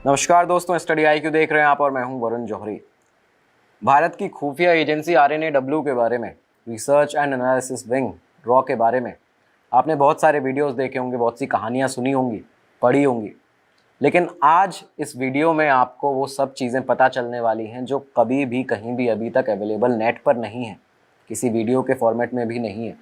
नमस्कार दोस्तों, study IQ देख रहे हैं आप और मैं हूं वरुण जौहरी। भारत की खुफिया एजेंसी RNAW के बारे में, research and analysis wing raw के बारे में आपने बहुत सारे वीडियोस देखे होंगे, बहुत सी कहानियां सुनी होंगी, पढ़ी होंगी। लेकिन आज इस वीडियो में आपको वो सब चीज़ें पता चलने वाली हैं जो कभी भी कहीं भी अभी तक अवेलेबल नेट पर नहीं है, किसी वीडियो के फॉर्मेट में भी नहीं है।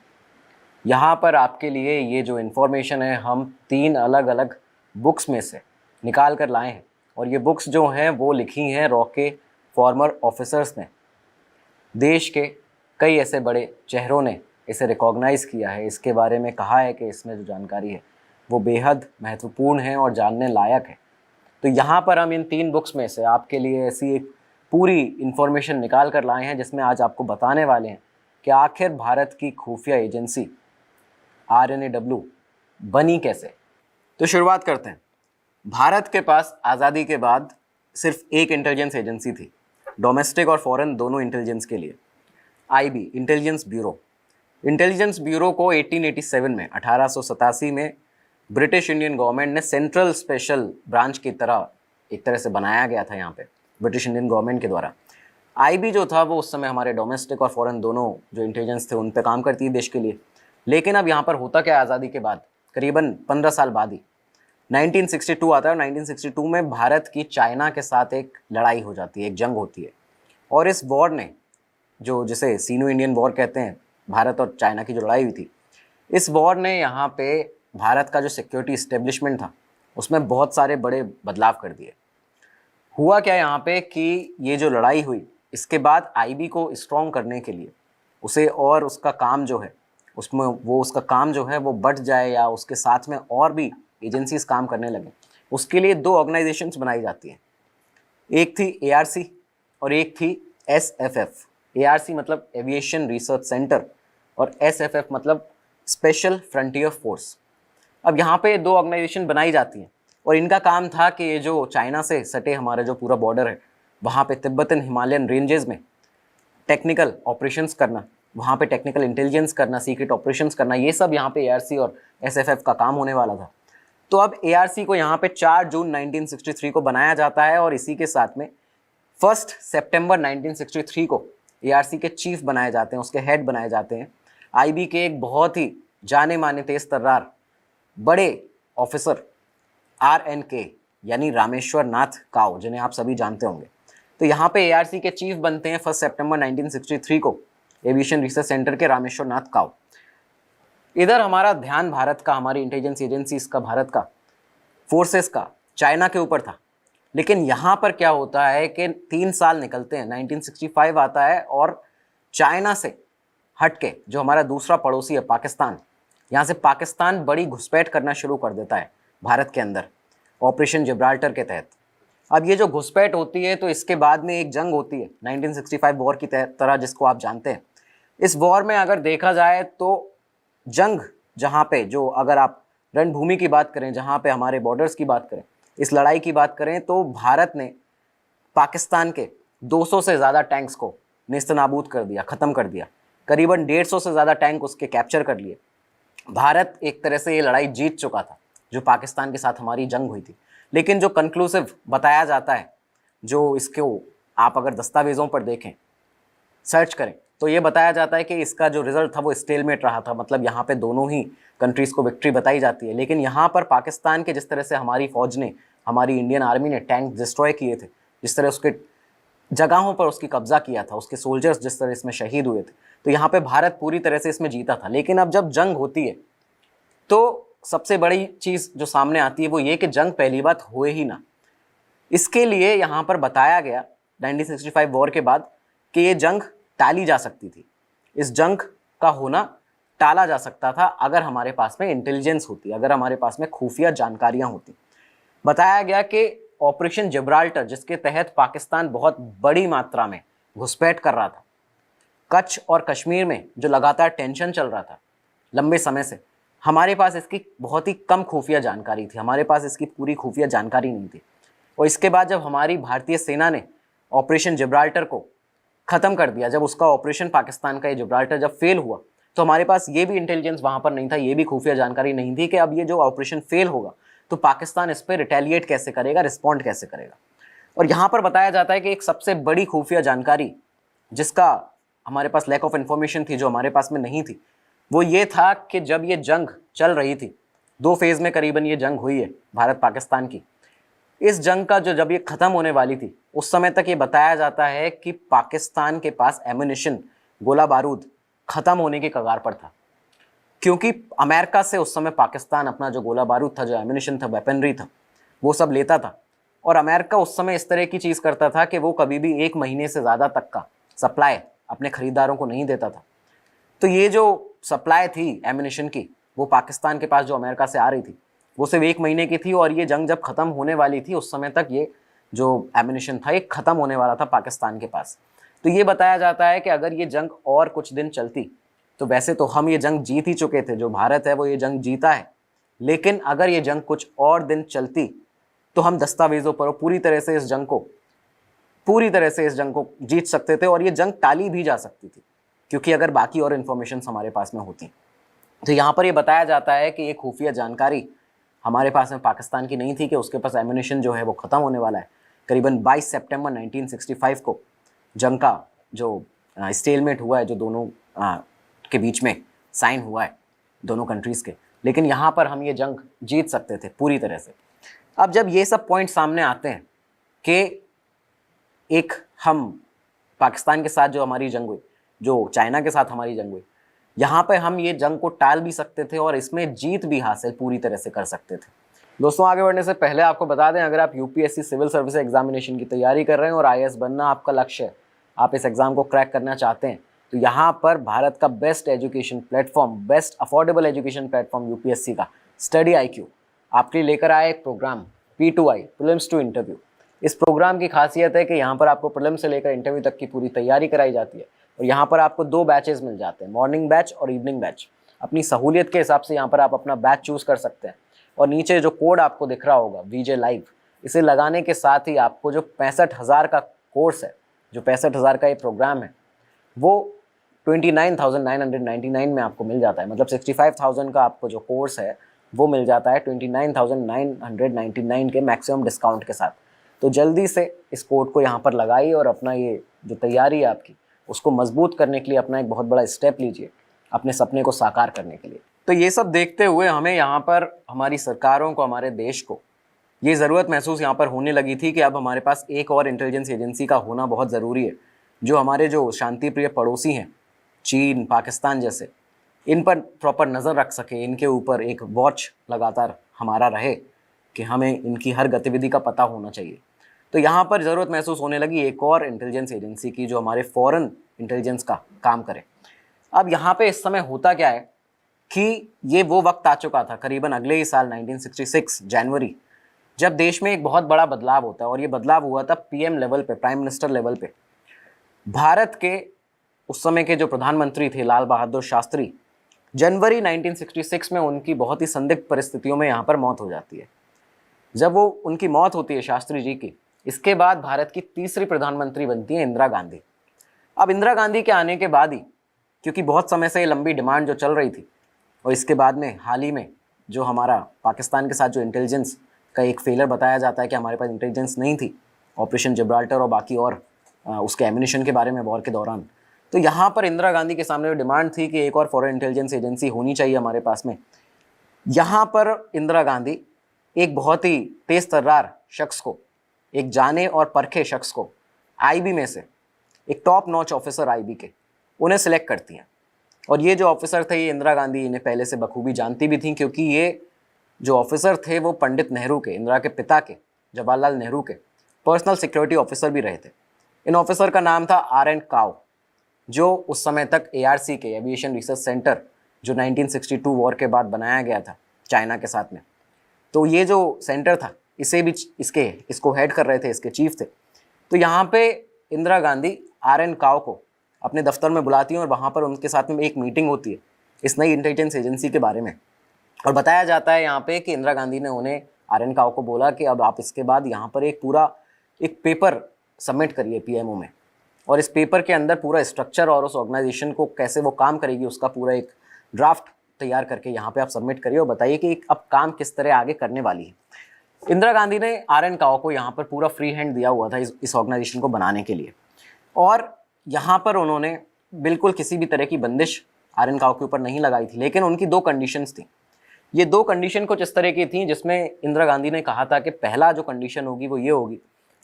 यहाँ पर आपके लिए ये जो इन्फॉर्मेशन है हम 3 अलग अलग बुक्स में से निकाल कर लाए हैं, और ये बुक्स जो हैं वो लिखी हैं रॉ के फॉर्मर ऑफिसर्स ने। देश के कई ऐसे बड़े चेहरों ने इसे रिकॉग्नाइज़ किया है, इसके बारे में कहा है कि इसमें जो जानकारी है वो बेहद महत्वपूर्ण है और जानने लायक है। तो यहाँ पर हम इन 3 बुक्स में से आपके लिए ऐसी एक पूरी इन्फॉर्मेशन निकाल कर लाए हैं जिसमें आज आपको बताने वाले हैं कि आखिर भारत की खुफिया एजेंसी RNAW बनी कैसे। तो शुरुआत करते हैं। भारत के पास आज़ादी के बाद सिर्फ एक इंटेलिजेंस एजेंसी थी, डोमेस्टिक और फॉरेन दोनों इंटेलिजेंस के लिए। IB, intelligence bureau. Intelligence bureau को 1887 में 1887 में ब्रिटिश इंडियन गवर्नमेंट ने सेंट्रल स्पेशल ब्रांच की तरह एक तरह से बनाया गया था यहाँ पे ब्रिटिश इंडियन गवर्नमेंट के द्वारा। IB जो था वो उस समय हमारे डोमेस्टिक और फॉरेन दोनों जो इंटेलिजेंस थे उन पे काम करती है देश के लिए। लेकिन अब यहाँ पर होता क्या है, आज़ादी के बाद करीबन 15 साल बाद ही 1962 आता है, और 1962 में भारत की चाइना के साथ एक लड़ाई हो जाती है, एक जंग होती है। और इस वॉर ने, जो जिसे सीनो इंडियन वॉर कहते हैं, भारत और चाइना की जो लड़ाई हुई थी, इस वॉर ने यहाँ पे भारत का जो सिक्योरिटी इस्टेब्लिशमेंट था उसमें बहुत सारे बड़े बदलाव कर दिए। हुआ क्या यहाँ पे कि ये जो लड़ाई हुई इसके बाद IB को स्ट्रॉन्ग करने के लिए उसे और उसका काम जो है उसमें उसका काम जो है वो बढ़ जाए या उसके साथ में और भी एजेंसीज काम करने लगे, उसके लिए 2 ऑर्गेनाइजेशंस बनाई जाती हैं। एक थी ARC और एक थी SFF। ARC मतलब एविएशन रिसर्च सेंटर और SFF मतलब स्पेशल फ्रंटियर फोर्स। अब यहाँ पे 2 ऑर्गेनाइजेशन बनाई जाती हैं और इनका काम था कि ये जो चाइना से सटे हमारा जो पूरा बॉर्डर है वहाँ पे तिब्बतन हिमालयन रेंजेस में टेक्निकल ऑपरेशंस करना, वहाँ पे टेक्निकल इंटेलिजेंस करना, सीक्रेट ऑपरेशंस करना, ये सब यहाँ पे ARC और SFF का काम होने वाला था। तो अब ARC को यहाँ पे 4 जून 1963 को बनाया जाता है और इसी के साथ में 1 सितंबर 1963 को ARC के चीफ बनाए जाते हैं, उसके हेड बनाए जाते हैं IB के एक बहुत ही जाने माने तेज तर्रार बड़े ऑफिसर RNK यानी रामेश्वर नाथ काव, जिन्हें आप सभी जानते होंगे। तो यहाँ पे ARC के चीफ बनते हैं 1 सितंबर 1963 को एविएशन रिसर्च सेंटर के रामेश्वर नाथ काव। इधर हमारा ध्यान भारत का, हमारी इंटेलिजेंस एजेंसीज का, भारत का फोर्सेस का चाइना के ऊपर था। लेकिन यहाँ पर क्या होता है कि 3 साल निकलते हैं, 1965 आता है और चाइना से हटके जो हमारा दूसरा पड़ोसी है पाकिस्तान, यहाँ से पाकिस्तान बड़ी घुसपैठ करना शुरू कर देता है भारत के अंदर ऑपरेशन जिब्राल्टर के तहत। अब ये जो घुसपैठ होती है तो इसके बाद में एक जंग होती है 1965 वॉर की तरह, जिसको आप जानते हैं। इस वॉर में अगर देखा जाए तो जंग जहाँ पे, जो अगर आप रणभूमि की बात करें, जहाँ पे हमारे बॉर्डर्स की बात करें, इस लड़ाई की बात करें, तो भारत ने पाकिस्तान के 200 से ज़्यादा टैंक्स को नेस्तनाबूद कर दिया, ख़त्म कर दिया। करीबन 150 से ज़्यादा टैंक उसके कैप्चर कर लिए। भारत एक तरह से ये लड़ाई जीत चुका था जो पाकिस्तान के साथ हमारी जंग हुई थी। लेकिन जो कंक्लूसिव बताया जाता है, जो इसको आप अगर दस्तावेज़ों पर देखें, सर्च करें, तो ये बताया जाता है कि इसका जो रिजल्ट था वो स्टेलमेट रहा था। मतलब यहाँ पे दोनों ही कंट्रीज़ को विक्ट्री बताई जाती है। लेकिन यहाँ पर पाकिस्तान के जिस तरह से हमारी फ़ौज ने, हमारी इंडियन आर्मी ने टैंक डिस्ट्रॉय किए थे, जिस तरह उसके जगहों पर उसकी कब्जा किया था, उसके सोल्जर्स जिस तरह इसमें शहीद हुए थे, तो यहाँ पे भारत पूरी तरह से इसमें जीता था। लेकिन अब जब जंग होती है तो सबसे बड़ी चीज़ जो सामने आती है वो ये कि जंग पहली बात हुए ही ना। इसके लिए यहाँ पर बताया गया 1965 वॉर के बाद कि ये जंग टाली जा सकती थी। इस जंग का होना टाला जा सकता था अगर हमारे पास में इंटेलिजेंस होती, अगर हमारे पास में खुफिया जानकारियां होती। बताया गया कि ऑपरेशन जिब्राल्टर, जिसके तहत पाकिस्तान बहुत बड़ी मात्रा में घुसपैठ कर रहा था, कच्छ और कश्मीर में जो लगातार टेंशन चल रहा था लंबे समय से, हमारे पास इसकी बहुत ही कम खुफिया जानकारी थी, हमारे पास इसकी पूरी खुफिया जानकारी नहीं थी। और इसके बाद जब हमारी भारतीय सेना ने ऑपरेशन जिब्राल्टर को ख़त्म कर दिया, जब उसका ऑपरेशन पाकिस्तान का ये जिब्राल्टर जब फेल हुआ, तो हमारे पास ये भी इंटेलिजेंस वहाँ पर नहीं था, ये भी खुफिया जानकारी नहीं थी कि अब ये जो ऑपरेशन फेल होगा तो पाकिस्तान इस पर रिटेलिएट कैसे करेगा, रिस्पॉन्ड कैसे करेगा। और यहाँ पर बताया जाता है कि एक सबसे बड़ी खुफिया जानकारी जिसका हमारे पास लैक ऑफ इन्फॉर्मेशन थी, जो हमारे पास में नहीं थी, वो ये था कि जब ये जंग चल रही थी, 2 फेज़ में करीबन ये जंग हुई है भारत पाकिस्तान की। इस जंग का जब ये ख़त्म होने वाली थी, उस समय तक ये बताया जाता है कि पाकिस्तान के पास एम्युनिशन, गोला बारूद ख़त्म होने के कगार पर था, क्योंकि अमेरिका से उस समय पाकिस्तान अपना जो गोला बारूद था, जो एम्युनिशन था, वेपनरी था, वो सब लेता था। और अमेरिका उस समय इस तरह की चीज़ करता था कि वो कभी भी 1 महीने से ज़्यादा तक का सप्लाई अपने ख़रीदारों को नहीं देता था। तो ये जो सप्लाई थी एम्युनिशन की, वो पाकिस्तान के पास जो अमेरिका से आ रही थी, वो सिर्फ 1 महीने की थी। और ये जंग जब ख़त्म होने वाली थी, उस समय तक ये जो एम्युनिशन था ये ख़त्म होने वाला था पाकिस्तान के पास। तो ये बताया जाता है कि अगर ये जंग और कुछ दिन चलती, तो वैसे तो हम ये जंग जीत ही चुके थे, जो भारत है वो ये जंग जीता है, लेकिन अगर ये जंग कुछ और दिन चलती तो हम दस्तावेज़ों पर पूरी तरह से इस जंग को जीत सकते थे, और ये जंग टाली भी जा सकती थी, क्योंकि अगर बाकी और इन्फॉर्मेशन हमारे पास में होती। तो यहाँ पर ये बताया जाता है कि ये खुफिया जानकारी हमारे पास में पाकिस्तान की नहीं थी कि उसके पास एम्युनिशन जो है वो ख़त्म होने वाला है। करीबन 22 सितंबर 1965 को जंग का जो स्टेलमेट हुआ है, जो दोनों के बीच में साइन हुआ है दोनों कंट्रीज़ के, लेकिन यहाँ पर हम ये जंग जीत सकते थे पूरी तरह से। अब जब ये सब पॉइंट सामने आते हैं कि एक हम पाकिस्तान के साथ जो हमारी जंग हुई, जो चाइना के साथ हमारी जंग हुई, यहाँ पे हम ये जंग को टाल भी सकते थे और इसमें जीत भी हासिल पूरी तरह से कर सकते थे। दोस्तों, आगे बढ़ने से पहले आपको बता दें, अगर आप यूपीएससी सिविल सर्विस एग्जामिनेशन की तैयारी कर रहे हैं और आईएएस बनना आपका लक्ष्य है, आप इस एग्ज़ाम को क्रैक करना चाहते हैं, तो यहाँ पर भारत का best education platform, best affordable education platform UPSC का स्टडी IQ आपके लिए लेकर आया एक program P2I, prelims to interview. इस प्रोग्राम की खासियत है कि यहाँ पर आपको प्रीलिम्स से लेकर इंटरव्यू तक की पूरी तैयारी कराई जाती है, और यहाँ पर आपको 2 बैचेस मिल जाते हैं, मॉर्निंग बैच और इवनिंग बैच। अपनी सहूलियत के हिसाब से यहाँ पर आप अपना बैच चूज़ कर सकते हैं। और नीचे जो कोड आपको दिख रहा होगा VJ लाइव, इसे लगाने के साथ ही आपको जो 65,000 का कोर्स है, जो 65,000 का ये प्रोग्राम है, वो 29,999 में आपको मिल जाता है। मतलब 65,000 का आपको जो कोर्स है वो मिल जाता है 29,999 के मैक्सिमम डिस्काउंट के साथ। तो जल्दी से इस कोड को यहाँ पर लगाइए और अपना ये जो तैयारी है आपकी, उसको मजबूत करने के लिए अपना एक बहुत बड़ा स्टेप लीजिए अपने सपने को साकार करने के लिए। तो ये सब देखते हुए हमें यहाँ पर हमारी सरकारों को, हमारे देश को ये ज़रूरत महसूस यहाँ पर होने लगी थी कि अब हमारे पास एक और इंटेलिजेंस एजेंसी का होना बहुत ज़रूरी है, जो हमारे जो शांति प्रिय पड़ोसी हैं, चीन, पाकिस्तान जैसे, इन पर प्रॉपर नज़र रख सके, इनके ऊपर एक वॉच लगातार हमारा रहे कि हमें इनकी हर गतिविधि का पता होना चाहिए। तो यहाँ पर ज़रूरत महसूस होने लगी एक और इंटेलिजेंस एजेंसी की, जो हमारे फॉरेन इंटेलिजेंस का काम करे। अब यहाँ पे इस समय होता क्या है कि ये वो वक्त आ चुका था, करीबन अगले ही साल 1966 जनवरी, जब देश में एक बहुत बड़ा बदलाव होता है, और ये बदलाव हुआ था PM लेवल पे, प्राइम मिनिस्टर लेवल पे। भारत के उस समय के जो प्रधानमंत्री थे लाल बहादुर शास्त्री, जनवरी 1966 में उनकी बहुत ही संदिग्ध परिस्थितियों में यहाँ पर मौत हो जाती है। जब वो उनकी मौत होती है शास्त्री जी की, इसके बाद भारत की तीसरी प्रधानमंत्री बनती है इंदिरा गांधी। अब इंदिरा गांधी के आने के बाद ही, क्योंकि बहुत समय से ये लंबी डिमांड जो चल रही थी, और इसके बाद में हाल ही में जो हमारा पाकिस्तान के साथ जो इंटेलिजेंस का एक फेलर बताया जाता है कि हमारे पास इंटेलिजेंस नहीं थी, ऑपरेशन जिब्राल्टर और बाकी और उसके एम्युनिशन के बारे में वॉर के दौरान, तो यहाँ पर इंदिरा गांधी के सामने डिमांड थी कि एक और फॉरेन इंटेलिजेंस एजेंसी होनी चाहिए हमारे पास में। यहाँ पर इंदिरा गांधी एक बहुत ही तेज तर्रार शख्स को, एक जाने और परखे शख्स को, IB में से एक टॉप नॉच ऑफिसर IB के, उन्हें सिलेक्ट करती हैं। और ये जो ऑफिसर थे, ये इंदिरा गांधी इन्हें पहले से बखूबी जानती भी थी, क्योंकि ये जो ऑफिसर थे वो पंडित नेहरू के, इंदिरा के पिता के, जवाहरलाल नेहरू के पर्सनल सिक्योरिटी ऑफिसर भी रहे थे। इन ऑफिसर का नाम था RN काओ, जो उस समय तक ARC के, एविएशन रिसर्च सेंटर, जो 1962 वॉर के बाद बनाया गया था चाइना के साथ में, तो ये जो सेंटर था, इसे भी इसको हेड कर रहे थे, इसके चीफ थे। तो यहाँ पे इंदिरा गांधी RN काओ को अपने दफ्तर में बुलाती हैं, और वहाँ पर उनके साथ में एक मीटिंग होती है इस नई इंटेलिजेंस एजेंसी के बारे में। और बताया जाता है यहाँ पे कि इंदिरा गांधी ने उन्हें, RN काओ को बोला कि अब आप इसके बाद यहाँ पर एक पेपर सबमिट करिए PMO में, और इस पेपर के अंदर पूरा स्ट्रक्चर और उस ऑर्गेनाइजेशन को कैसे वो काम करेगी उसका पूरा एक ड्राफ्ट तैयार करके यहाँ पे आप सबमिट करिए और बताइए कि अब काम किस तरह आगे करने वाली है। इंदिरा गांधी ने RN काओ को यहाँ पर पूरा फ्री हैंड दिया हुआ था इस ऑर्गेनाइजेशन को बनाने के लिए, और यहाँ पर उन्होंने बिल्कुल किसी भी तरह की बंदिश RN काओ के ऊपर नहीं लगाई थी। लेकिन उनकी 2 कंडीशंस थी। ये 2 कंडीशन कुछ इस तरह की थी जिसमें इंदिरा गांधी ने कहा था कि पहला जो कंडीशन होगी वो ये होगी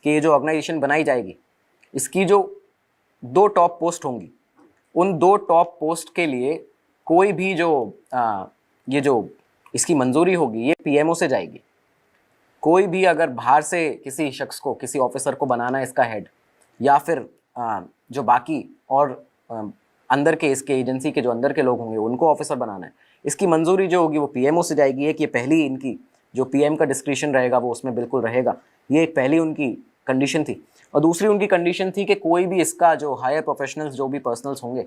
कि ये जो ऑर्गेनाइजेशन बनाई जाएगी, इसकी जो 2 टॉप पोस्ट होंगी, उन 2 टॉप पोस्ट के लिए कोई भी ये जो इसकी मंजूरी होगी ये PMO से जाएगी। कोई भी अगर बाहर से किसी शख्स को, किसी ऑफिसर को बनाना है इसका हेड, या फिर जो बाकी और अंदर के इसके एजेंसी के जो अंदर के लोग होंगे उनको ऑफिसर बनाना है, इसकी मंजूरी जो होगी वो PMO से जाएगी। एक ये पहली इनकी जो PM का डिस्क्रिशन रहेगा वो उसमें बिल्कुल रहेगा, ये एक पहली उनकी कंडीशन थी। और दूसरी उनकी कंडीशन थी कि कोई भी इसका जो हायर प्रोफेशनल्स, जो भी पर्सनल्स होंगे,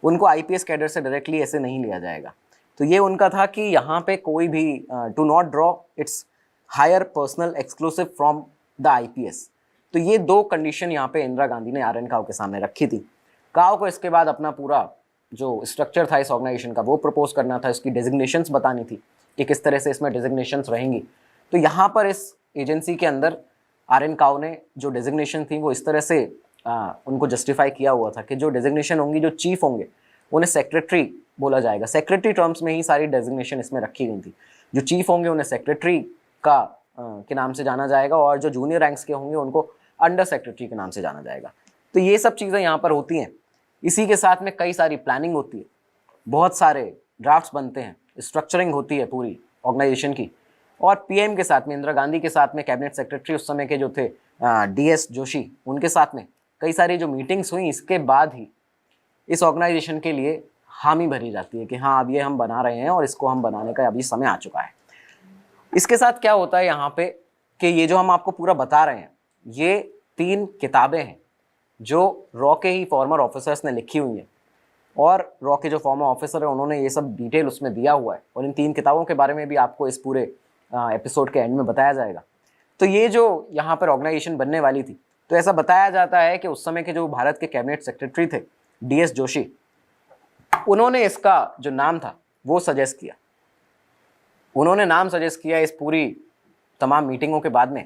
उनको IPS कैडर से डायरेक्टली ऐसे नहीं लिया जाएगा। तो ये उनका था कि यहाँ पे कोई भी to not draw it's higher personal exclusive from the IPS। तो ये 2 कंडीशन यहाँ पे इंदिरा गांधी ने RN काओ के सामने रखी थी। काओ को इसके बाद अपना पूरा जो स्ट्रक्चर था इस ऑर्गेनाइजेशन का वो प्रपोज करना था, इसकी डेजिग्नेशंस बतानी थी कि किस तरह से इसमें डेजिग्नेशंस रहेंगी। तो यहाँ पर इस एजेंसी के अंदर RN काओ ने जो डेजिग्नेशन थी वो इस तरह से उनको जस्टिफाई किया हुआ था कि जो डेजिग्नेशन होंगी, जो चीफ होंगे उन्हें सेक्रेटरी बोला जाएगा। सेक्रेटरी टर्म्स में ही सारी डेजिग्नेशन इसमें रखी गई थी। जो चीफ होंगे उन्हें सेक्रेटरी के नाम से जाना जाएगा, और जो जूनियर रैंक्स के होंगे उनको अंडर सेक्रेटरी के नाम से जाना जाएगा। तो ये सब चीज़ें यहाँ पर होती हैं। इसी के साथ में कई सारी प्लानिंग होती है, बहुत सारे ड्राफ्ट्स बनते हैं, स्ट्रक्चरिंग होती है पूरी ऑर्गेनाइजेशन की। और PM के साथ में, इंदिरा गांधी के साथ में, कैबिनेट सेक्रेटरी उस समय के जो थे DS जोशी, उनके साथ में कई सारी जो मीटिंग्स हुई, इसके बाद ही इस ऑर्गेनाइजेशन के लिए हामी भरी जाती है कि हाँ अब ये हम बना रहे हैं और इसको हम बनाने का अभी समय आ चुका है। इसके साथ क्या होता है यहाँ पे कि ये जो हम आपको पूरा बता रहे हैं, ये 3 किताबें हैं जो रॉ के ही फॉर्मर ऑफिसर्स ने लिखी हुई हैं, और रॉ के जो फॉर्मर ऑफिसर है उन्होंने ये सब डिटेल उसमें दिया हुआ है। और इन 3 किताबों के बारे में भी आपको इस पूरे एपिसोड के एंड में बताया जाएगा। तो ये जो यहाँ पर ऑर्गेनाइजेशन बनने वाली थी, तो ऐसा बताया जाता है कि उस समय के जो भारत के कैबिनेट सेक्रेटरी थे DS जोशी, उन्होंने इसका जो नाम था वो सजेस्ट किया। उन्होंने नाम सजेस्ट किया इस पूरी तमाम मीटिंगों के बाद में,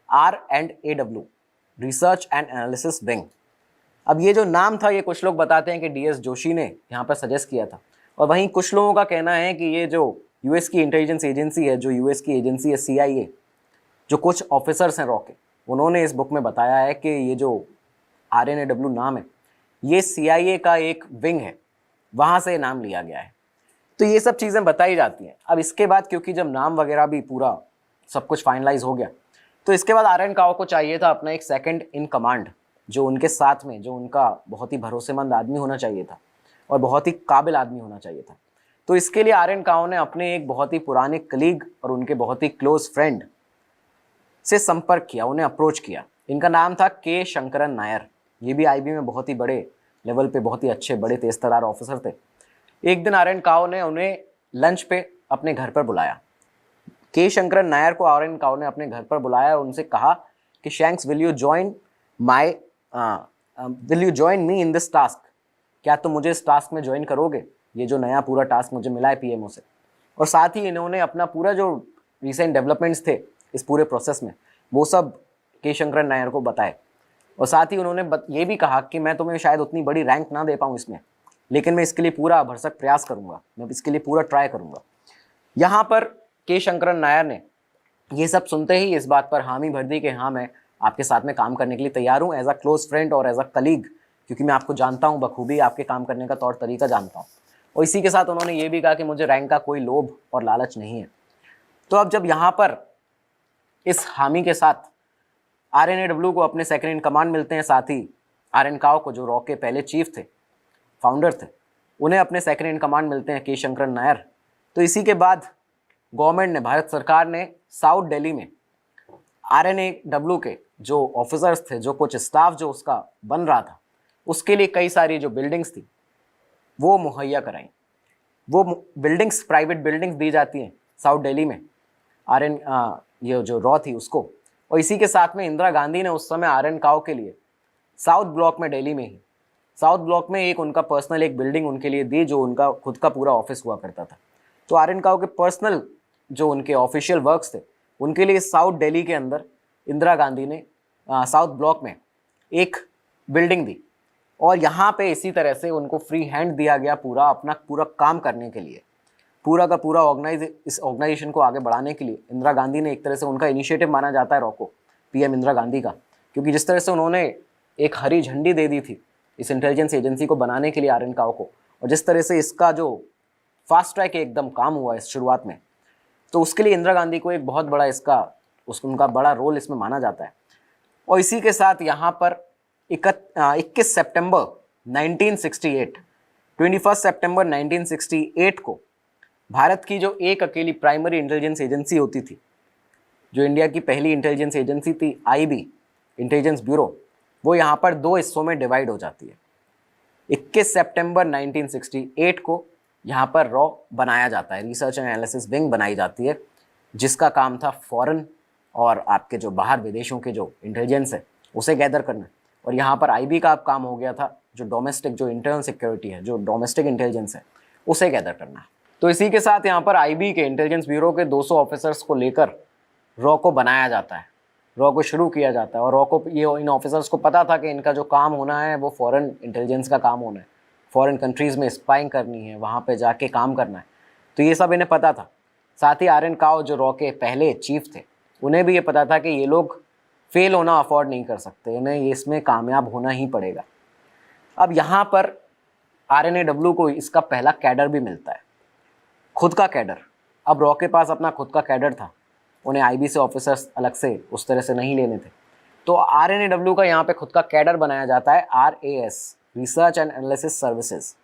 R&AW, research and analysis wing. अब ये जो नाम था, ये कुछ लोग बताते हैं कि DS जोशी ने यहाँ पर सजेस्ट किया था, और वहीं कुछ लोगों का कहना है कि ये जो US की इंटेलिजेंस एजेंसी है, जो US की एजेंसी है CIA, जो कुछ ऑफिसर्स हैं रॉ के, उन्होंने इस बुक में बताया है कि ये जो R&AW नाम है ये CIA का एक विंग है, वहाँ से नाम लिया गया है। तो ये सब चीज़ें बताई जाती हैं। अब इसके बाद क्योंकि जब नाम वगैरह भी पूरा सब कुछ फाइनलाइज हो गया, तो इसके बाद RN काओ को चाहिए था अपना एक सेकंड इन कमांड, जो उनके साथ में, जो उनका बहुत ही भरोसेमंद आदमी होना चाहिए था और बहुत ही काबिल आदमी होना चाहिए था। तो इसके लिए RN काओ ने अपने एक बहुत ही पुराने कलीग और उनके बहुत ही क्लोज फ्रेंड से संपर्क किया, उन्हें अप्रोच किया। इनका नाम था K शंकरन नायर। ये भी IB में बहुत ही बड़े लेवल पे, बहुत ही अच्छे, बड़े तेज तर्रार ऑफिसर थे। एक दिन RN काओ ने उन्हें लंच पे अपने घर पर बुलाया। K शंकरन नायर को RN काओ ने अपने घर पर बुलाया और उनसे कहा कि shanks, will you join me in this task? क्या तुम मुझे इस टास्क में ज्वाइन करोगे? ये जो नया पूरा टास्क मुझे मिला है PMO से। और साथ ही इन्होंने अपना पूरा जो रिसेंट डेवलपमेंट्स थे इस पूरे प्रोसेस में, वो सब K शंकरन नायर को बताए। और साथ ही उन्होंने ये भी कहा कि मैं तुम्हें शायद उतनी बड़ी रैंक ना दे पाऊँ इसमें, लेकिन मैं इसके लिए पूरा भरसक प्रयास करूँगा, मैं इसके लिए पूरा ट्राई करूँगा। यहाँ पर K शंकरन नायर ने ये सब सुनते ही इस बात पर हामी भर दी कि हाँ, मैं आपके साथ में काम करने के लिए तैयार हूँ, एज अ क्लोज फ्रेंड और एज अ कलीग, क्योंकि मैं आपको जानता हूँ बखूबी, आपके काम करने का तौर तरीका जानता हूँ। और इसी के साथ उन्होंने ये भी कहा कि मुझे रैंक का कोई लोभ और लालच नहीं है। तो अब जब यहाँ पर इस हामी के साथ R&AW को अपने सेकंड इन कमांड मिलते हैं, साथ ही RN काओ को, जो रॉ के पहले चीफ थे, फाउंडर थे, उन्हें अपने सेकंड इन कमांड मिलते हैं K शंकरन नायर। तो इसी के बाद गवर्नमेंट ने, भारत सरकार ने साउथ दिल्ली में R&AW के जो ऑफिसर्स थे, जो कुछ स्टाफ जो उसका बन रहा था, उसके लिए कई सारी जो बिल्डिंग्स थी वो मुहैया कराई। वो बिल्डिंग्स, प्राइवेट बिल्डिंग्स दी जाती हैं साउथ दिल्ली में ये जो रॉ थी उसको। और इसी के साथ में इंदिरा गांधी ने उस समय RN काओ के लिए साउथ ब्लॉक में, दिल्ली में ही साउथ ब्लॉक में एक उनका पर्सनल एक बिल्डिंग उनके लिए दी, जो उनका खुद का पूरा ऑफिस हुआ करता था। तो आर्यन काओ के पर्सनल जो उनके ऑफिशियल वर्क्स थे उनके लिए साउथ दिल्ली के अंदर इंदिरा गांधी ने साउथ ब्लॉक में एक बिल्डिंग दी और यहाँ पे इसी तरह से उनको फ्री हैंड दिया गया पूरा काम करने के लिए, पूरा का पूरा इस ऑर्गेनाइजेशन को आगे बढ़ाने के लिए इंदिरा गांधी ने एक तरह से उनका इनिशिएटिव माना जाता है रॉ को, पीएम इंदिरा गांधी का, क्योंकि जिस तरह से उन्होंने एक हरी झंडी दे दी थी इस इंटेलिजेंस एजेंसी को बनाने के लिए आर्यन काओ को, और जिस तरह से इसका जो फास्ट ट्रैक एकदम काम हुआ इस शुरुआत में, तो उसके लिए इंदिरा गांधी को एक बहुत बड़ा उनका बड़ा रोल इसमें माना जाता है। और इसी के साथ यहाँ पर 21 सितंबर 1968 21 सितंबर 1968 को भारत की जो एक अकेली प्राइमरी इंटेलिजेंस एजेंसी होती थी, जो इंडिया की पहली इंटेलिजेंस एजेंसी थी, आईबी इंटेलिजेंस ब्यूरो, वो यहाँ पर दो हिस्सों में डिवाइड हो जाती है। 21 सितंबर 1968 को यहाँ पर रॉ बनाया जाता है, रिसर्च एंड एनालिसिस विंग बनाई जाती है, जिसका काम था फॉरेन और आपके जो बाहर विदेशों के जो इंटेलिजेंस है उसे गैदर करना। और यहाँ पर आईबी का काम हो गया था जो डोमेस्टिक जो इंटरनल सिक्योरिटी है, जो डोमेस्टिक इंटेलिजेंस है, उसे गैदर करना। तो इसी के साथ यहाँ पर आईबी के इंटेलिजेंस ब्यूरो के 200 ऑफिसर्स को लेकर रॉ को बनाया जाता है, रॉ को शुरू किया जाता है। और रॉ को इन ऑफिसर्स को पता था कि इनका जो काम होना है वो फॉरेन इंटेलिजेंस का काम होना है, फॉरेन कंट्रीज़ में स्पाइंग करनी है, वहाँ पे जाके काम करना है, तो ये सब इन्हें पता था। साथ ही आर्यन काओ जो रॉ के पहले चीफ थे, उन्हें भी ये पता था कि ये लोग फेल होना अफोर्ड नहीं कर सकते, इन्हें इसमें कामयाब होना ही पड़ेगा। अब यहाँ पर RNAW को इसका पहला कैडर भी मिलता है, खुद का कैडर। अब रॉ के पास अपना खुद का कैडर था, उन्हें आईबी से ऑफिसर्स अलग से उस तरह से नहीं लेने थे, तो RNAW का यहाँ पे खुद का कैडर बनाया जाता है, RAS, research and analysis services.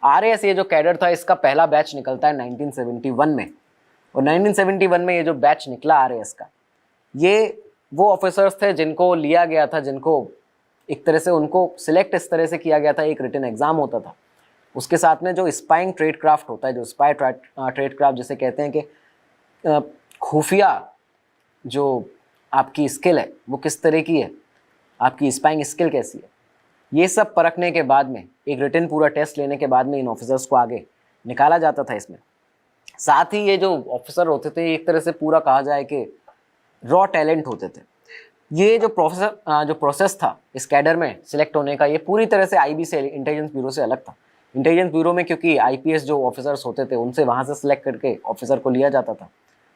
RAS ये जो कैडर था, इसका पहला बैच निकलता है 1971 में, और 1971 में ये जो बैच निकला RAS का, ये वो ऑफिसर्स थे जिनको लिया गया था, जिनको एक तरह से उनको सिलेक्ट इस तरह से किया गया था, एक रिटन एग्जाम होता था, उसके साथ में जो स्पाइंग ट्रेड क्राफ्ट होता है, जो स्पाई ट्रेड क्राफ्ट जिसे कहते हैं कि खुफिया जो आपकी स्किल है वो किस तरह की है, आपकी स्पाइंग स्किल कैसी है, ये सब परखने के बाद में, एक रिटन पूरा टेस्ट लेने के बाद में इन ऑफिसर्स को आगे निकाला जाता था इसमें। साथ ही ये जो ऑफिसर होते थे, एक तरह से पूरा कहा जाए कि रॉ टैलेंट होते थे। ये जो प्रोसेस था इस कैडर में सिलेक्ट होने का, ये पूरी तरह से आईबी से, इंटेलिजेंस ब्यूरो से अलग था। इंटेलिजेंस ब्यूरो में क्योंकि आईपीएस जो ऑफिसर्स होते थे उनसे वहाँ से सिलेक्ट करके ऑफिसर को लिया जाता था,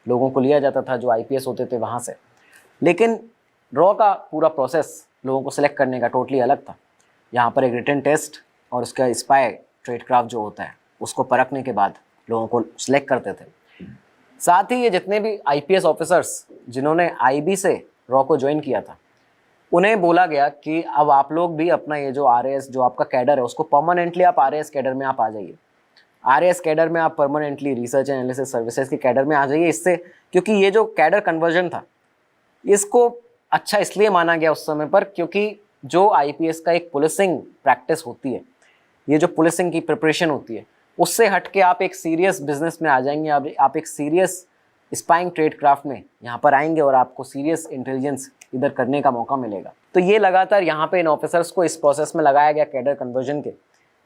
लोगों को लिया जाता था जो आईपीएस होते थे वहाँ से, लेकिन रॉ का पूरा प्रोसेस लोगों को सिलेक्ट करने का टोटली अलग था। यहाँ पर एक रिटन टेस्ट और उसका स्पाई ट्रेड क्राफ्ट जो होता है उसको परखने के बाद लोगों को सिलेक्ट करते थे। साथ ही ये जितने भी आईपीएस ऑफिसर्स जिन्होंने आईबी से रॉ को ज्वाइन किया था, उन्हें बोला गया कि अब आप लोग भी अपना ये जो RAS जो आपका कैडर है उसको परमानेंटली आप RAS कैडर में आप आ जाइए, RAS कैडर में आप permanently research and analysis services के कैडर में आ जाइए। इससे क्योंकि ये जो कैडर कन्वर्जन था इसको अच्छा इसलिए माना गया उस समय पर, क्योंकि जो आईपीएस का एक पुलिसिंग प्रैक्टिस होती है, ये जो पुलिसिंग की प्रिपरेशन होती है, उससे हट के आप एक सीरियस बिजनेस में आ जाएंगे, आप एक सीरियस स्पाइंग ट्रेड क्राफ्ट में यहाँ पर आएंगे और आपको सीरियस इंटेलिजेंस इधर करने का मौका मिलेगा। तो ये लगातार यहाँ पे इन ऑफिसर्स को इस प्रोसेस में लगाया गया कैडर कन्वर्जन के।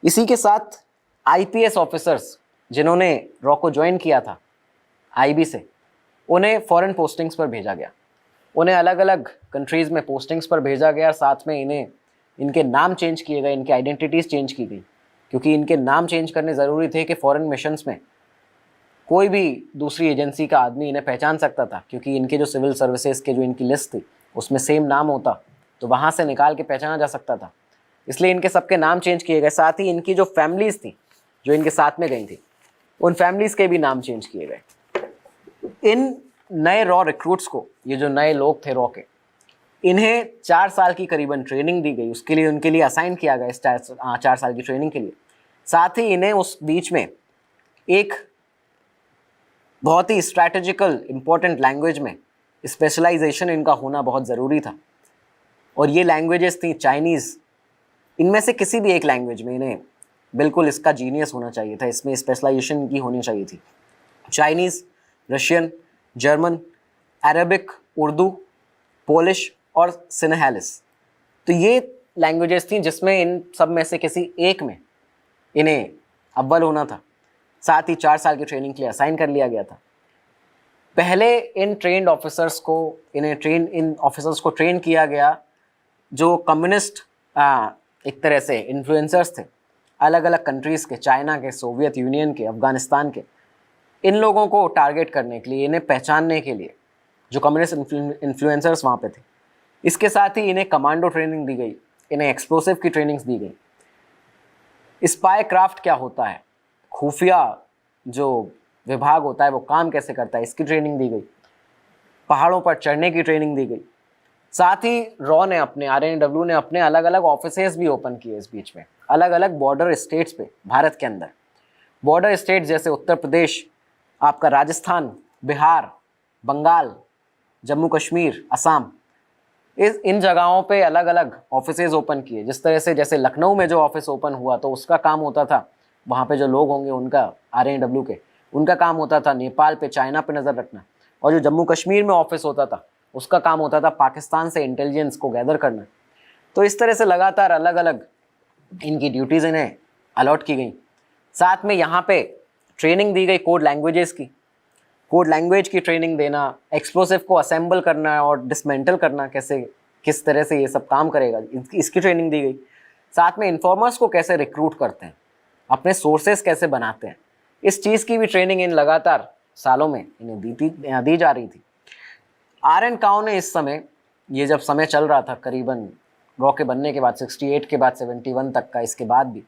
इसी के साथ आईपीएस ऑफिसर्स जिन्होंने रॉ को ज्वाइन किया था आईबी से, उन्हें फॉरेन पोस्टिंग्स पर भेजा गया, उन्हें अलग अलग कंट्रीज़ में पोस्टिंग्स पर भेजा गया। साथ में इनके नाम चेंज किए गए, इनके आइडेंटिटीज़ चेंज की गई, क्योंकि इनके नाम चेंज करने ज़रूरी थे कि फॉरेन मिशंस में कोई भी दूसरी एजेंसी का आदमी इन्हें पहचान सकता था, क्योंकि इनके जो सिविल सर्विसेज के जो इनकी लिस्ट थी उसमें सेम नाम होता, तो वहाँ से निकाल के पहचाना जा सकता था, इसलिए इनके सबके नाम चेंज किए गए। साथ ही इनकी जो फैमिलीज़ थी जो इनके साथ में गई थी, उन फैमिलीज़ के भी नाम चेंज किए गए। इन नए रॉ रिक्रूट्स को, ये जो नए लोग थे रॉ के, इन्हें 4 साल की करीबन ट्रेनिंग दी गई, उसके लिए उनके लिए असाइन किया गया इस 4 साल की ट्रेनिंग के लिए। साथ ही इन्हें उस बीच में एक बहुत ही स्ट्रैटेजिकल इम्पोर्टेंट लैंग्वेज में स्पेशलाइजेशन इनका होना बहुत ज़रूरी था, और ये लैंग्वेजेस थी चाइनीज़। इनमें से किसी भी एक लैंग्वेज में इन्हें बिल्कुल इसका जीनियस होना चाहिए था, इसमें स्पेशलाइजेशन की होनी चाहिए थी। Chinese, Russian, German, Arabic, Urdu, Polish और सिनहैलिस, तो ये लैंग्वेजेस थी जिसमें इन सब में से किसी एक में इन्हें अव्वल होना था। साथ ही 4 साल की ट्रेनिंग के लिए असाइन कर लिया गया था। पहले इन ऑफिसर्स को ट्रेन किया गया जो कम्युनिस्ट एक तरह से इन्फ्लुएंसर्स थे, अलग अलग कंट्रीज़ के, चाइना के, सोवियत यूनियन के, अफगानिस्तान के। इन लोगों को टारगेट करने के लिए, इन्हें पहचानने के लिए, जो कम्युनिस्ट इन्फ्लुएंसर्स वहाँ पे थे। इसके साथ ही इन्हें कमांडो ट्रेनिंग दी गई, इन्हें एक्सप्लोसिव की ट्रेनिंग्स दी गई। स्पाई क्राफ्ट क्या होता है, खुफिया जो विभाग होता है वो काम कैसे करता है, इसकी ट्रेनिंग दी गई। पहाड़ों पर चढ़ने की ट्रेनिंग दी गई। साथ ही रॉ ने अपने RNAW ने अपने अलग अलग ऑफिसेज भी ओपन किए इस बीच में, अलग अलग बॉर्डर स्टेट्स पे, भारत के अंदर बॉर्डर स्टेट्स जैसे उत्तर प्रदेश, आपका राजस्थान, बिहार, बंगाल, जम्मू कश्मीर, असम, इन जगहों पे अलग अलग ऑफिसेज ओपन किए। जिस तरह से जैसे लखनऊ में जो ऑफिस ओपन हुआ तो उसका काम होता था, वहाँ पे जो लोग होंगे उनका RNAW के, उनका काम होता था नेपाल पे, चाइना पे नज़र रखना। और जो जम्मू कश्मीर में ऑफिस होता था उसका काम होता था पाकिस्तान से इंटेलिजेंस को गैदर करना। तो इस तरह से लगातार अलग अलग इनकी ड्यूटीज़ इन्हें अलॉट की गई। साथ में यहाँ पे ट्रेनिंग दी गई कोड लैंग्वेजेस की, कोड लैंग्वेज की ट्रेनिंग देना, एक्सप्लोसिव को असेंबल करना और डिसमेंटल करना, कैसे किस तरह से ये सब काम करेगा, इसकी ट्रेनिंग दी गई। साथ में इन्फॉर्मर्स को कैसे रिक्रूट करते हैं, अपने सोर्सेस कैसे बनाते हैं, इस चीज़ की भी ट्रेनिंग इन लगातार सालों में इन्हें दी जा रही थी। RN काओ ने इस समय, ये जब समय चल रहा था करीबन रॉ के बनने के बाद 68 के बाद 71 तक का, इसके बाद भी